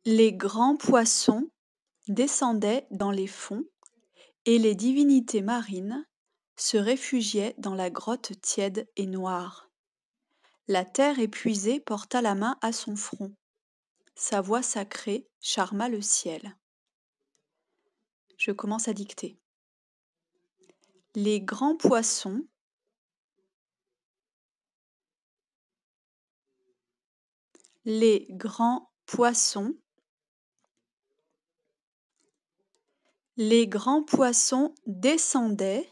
Les grands poissons descendaient dans les fonds et les divinités marines se réfugiaient dans la grotte tiède et noire. La terre épuisée porta la main à son front. Sa voix sacrée charma le ciel. Je commence à dicter. Les grands poissons les grands poissons descendaient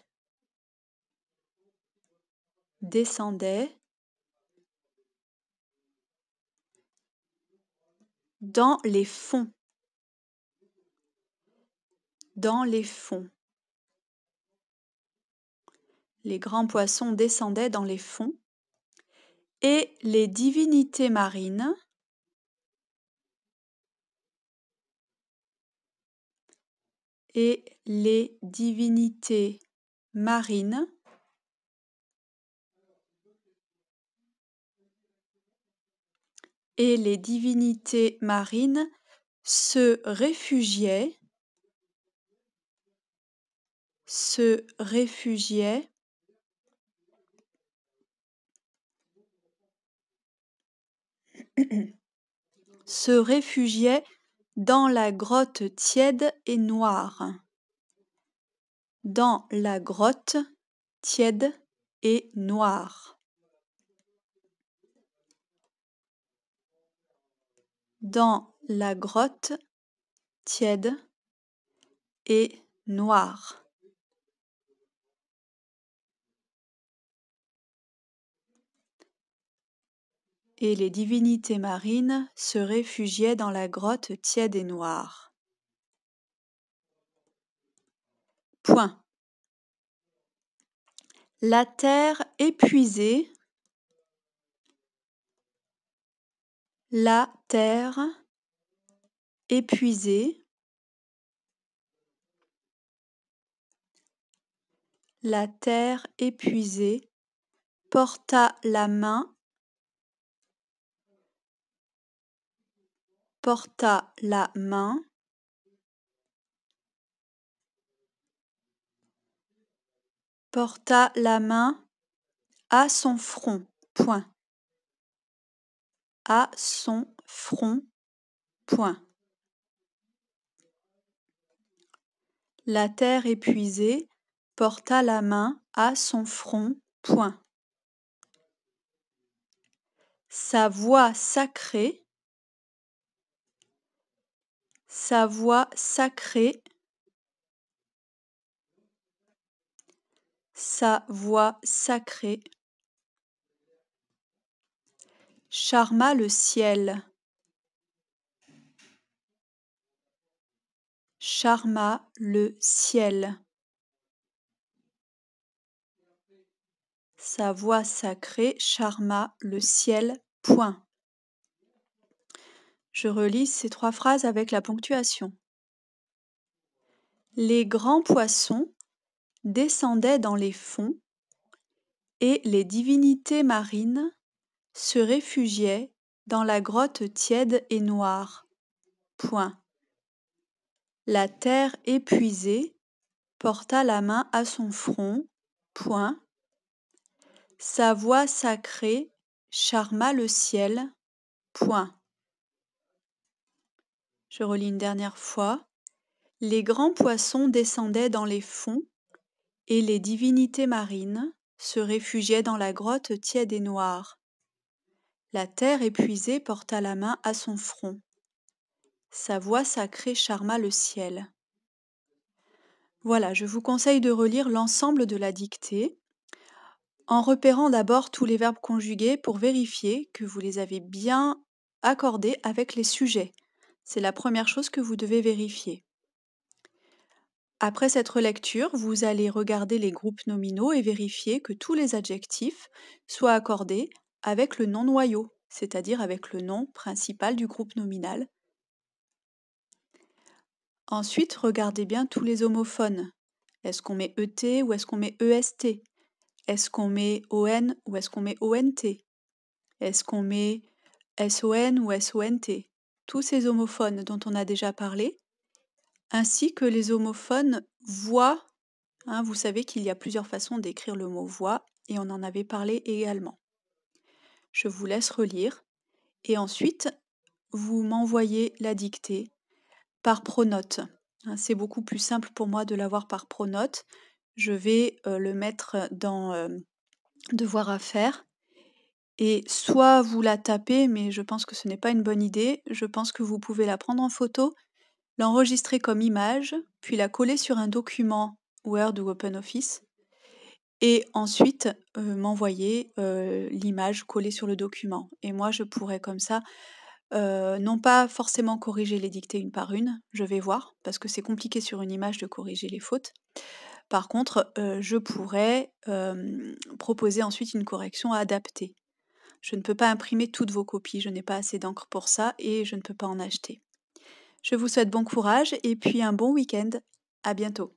dans les fonds les grands poissons descendaient dans les fonds et les divinités marines se réfugiaient dans la grotte tiède et noire. Dans la grotte tiède et noire. Dans la grotte tiède et noire. Et les divinités marines se réfugiaient dans la grotte tiède et noire. Point. La terre épuisée, porta la main à son front. Point. À son front. Point. La terre épuisée porta la main à son front. Point. Sa voix sacrée charma le ciel. Sa voix sacrée charma le ciel. Point. Je relis ces 3 phrases avec la ponctuation. Les grands poissons descendaient dans les fonds et les divinités marines se réfugiaient dans la grotte tiède et noire. Point. La terre épuisée porta la main à son front. Point. Sa voix sacrée charma le ciel. Point. Je relis une dernière fois. Les grands poissons descendaient dans les fonds et les divinités marines se réfugiaient dans la grotte tiède et noire. La terre épuisée porta la main à son front. Sa voix sacrée charma le ciel. Voilà, je vous conseille de relire l'ensemble de la dictée en repérant d'abord tous les verbes conjugués pour vérifier que vous les avez bien accordés avec les sujets. C'est la première chose que vous devez vérifier. Après cette relecture, vous allez regarder les groupes nominaux et vérifier que tous les adjectifs soient accordés avec le nom noyau, c'est-à-dire avec le nom principal du groupe nominal. Ensuite, regardez bien tous les homophones. Est-ce qu'on met ET ou est-ce qu'on met EST? Est-ce qu'on met ON ou est-ce qu'on met ONT? Est-ce qu'on met SON ou SONT? tous ces homophones dont on a déjà parlé, ainsi que les homophones voix, hein, vous savez qu'il y a plusieurs façons d'écrire le mot voix et on en avait parlé également. Je vous laisse relire et ensuite vous m'envoyez la dictée par pronote. Hein, c'est beaucoup plus simple pour moi de l'avoir par pronote. Je vais le mettre dans devoir à faire et soit vous la tapez, mais je pense que ce n'est pas une bonne idée. Je pense que vous pouvez la prendre en photo, l'enregistrer comme image, puis la coller sur un document Word ou OpenOffice et ensuite m'envoyer l'image collée sur le document. Et moi, je pourrais comme ça non pas forcément corriger les dictées une par une, je vais voir, parce que c'est compliqué sur une image de corriger les fautes. Par contre, je pourrais, proposer ensuite une correction adaptée. Je ne peux pas imprimer toutes vos copies, je n'ai pas assez d'encre pour ça et je ne peux pas en acheter. Je vous souhaite bon courage et puis un bon week-end. À bientôt.